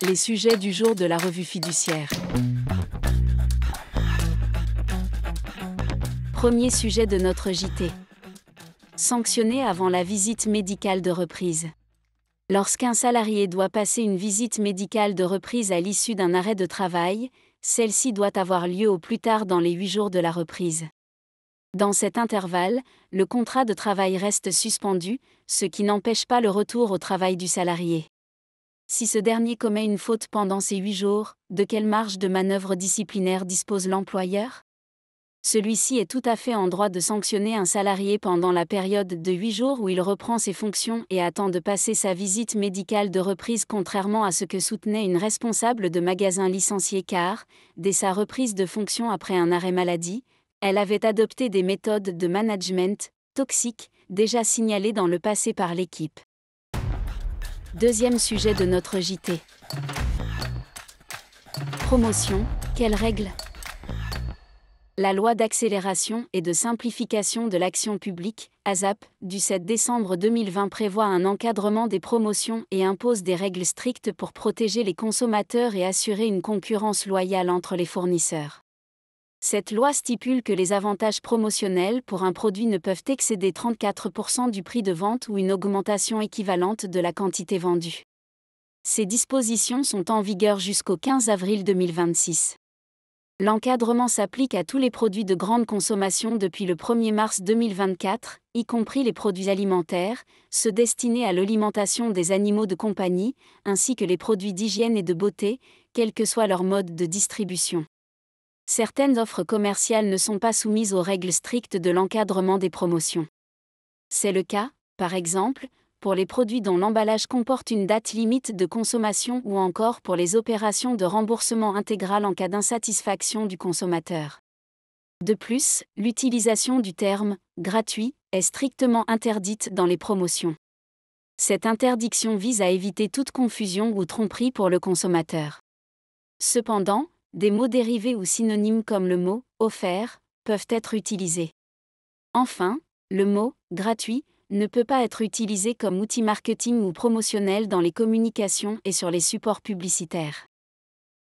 Les sujets du jour de la revue fiduciaire. Premier sujet de notre JT. Sanctionné avant la visite médicale de reprise. Lorsqu'un salarié doit passer une visite médicale de reprise à l'issue d'un arrêt de travail, celle-ci doit avoir lieu au plus tard dans les 8 jours de la reprise. Dans cet intervalle, le contrat de travail reste suspendu, ce qui n'empêche pas le retour au travail du salarié. Si ce dernier commet une faute pendant ces 8 jours, de quelle marge de manœuvre disciplinaire dispose l'employeur ? Celui-ci est tout à fait en droit de sanctionner un salarié pendant la période de 8 jours où il reprend ses fonctions et attend de passer sa visite médicale de reprise, contrairement à ce que soutenait une responsable de magasin licenciée car, dès sa reprise de fonction après un arrêt maladie, elle avait adopté des méthodes de management toxiques, déjà signalées dans le passé par l'équipe. Deuxième sujet de notre JT. Promotion, quelles règles ? La loi d'accélération et de simplification de l'action publique, ASAP, du 7 décembre 2020 prévoit un encadrement des promotions et impose des règles strictes pour protéger les consommateurs et assurer une concurrence loyale entre les fournisseurs. Cette loi stipule que les avantages promotionnels pour un produit ne peuvent excéder 34% du prix de vente ou une augmentation équivalente de la quantité vendue. Ces dispositions sont en vigueur jusqu'au 15 avril 2026. L'encadrement s'applique à tous les produits de grande consommation depuis le 1er mars 2024, y compris les produits alimentaires, ceux destinés à l'alimentation des animaux de compagnie, ainsi que les produits d'hygiène et de beauté, quel que soit leur mode de distribution. Certaines offres commerciales ne sont pas soumises aux règles strictes de l'encadrement des promotions. C'est le cas, par exemple, pour les produits dont l'emballage comporte une date limite de consommation ou encore pour les opérations de remboursement intégral en cas d'insatisfaction du consommateur. De plus, l'utilisation du terme « gratuit » est strictement interdite dans les promotions. Cette interdiction vise à éviter toute confusion ou tromperie pour le consommateur. Cependant, des mots dérivés ou synonymes comme le mot « offert » peuvent être utilisés. Enfin, le mot « gratuit » ne peut pas être utilisé comme outil marketing ou promotionnel dans les communications et sur les supports publicitaires.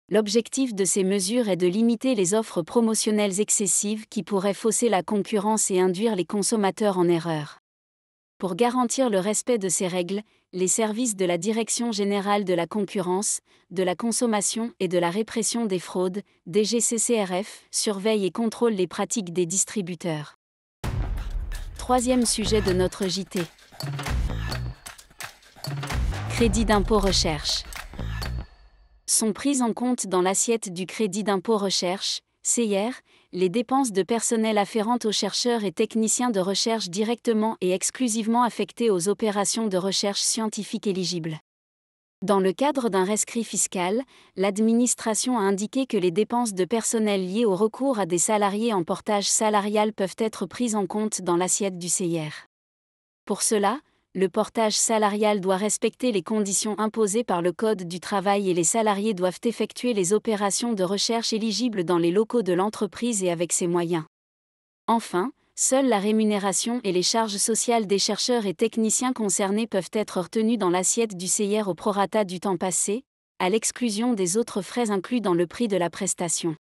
L'objectif de ces mesures est de limiter les offres promotionnelles excessives qui pourraient fausser la concurrence et induire les consommateurs en erreur. Pour garantir le respect de ces règles, les services de la Direction générale de la concurrence, de la consommation et de la répression des fraudes, DGCCRF, surveillent et contrôlent les pratiques des distributeurs. Troisième sujet de notre JT. Crédit d'impôt recherche. Sont prises en compte dans l'assiette du crédit d'impôt recherche, CIR, les dépenses de personnel afférentes aux chercheurs et techniciens de recherche directement et exclusivement affectés aux opérations de recherche scientifique éligibles. Dans le cadre d'un rescrit fiscal, l'administration a indiqué que les dépenses de personnel liées au recours à des salariés en portage salarial peuvent être prises en compte dans l'assiette du CIR. Pour cela, le portage salarial doit respecter les conditions imposées par le Code du travail et les salariés doivent effectuer les opérations de recherche éligibles dans les locaux de l'entreprise et avec ses moyens. Enfin, seule la rémunération et les charges sociales des chercheurs et techniciens concernés peuvent être retenues dans l'assiette du CIR au prorata du temps passé, à l'exclusion des autres frais inclus dans le prix de la prestation.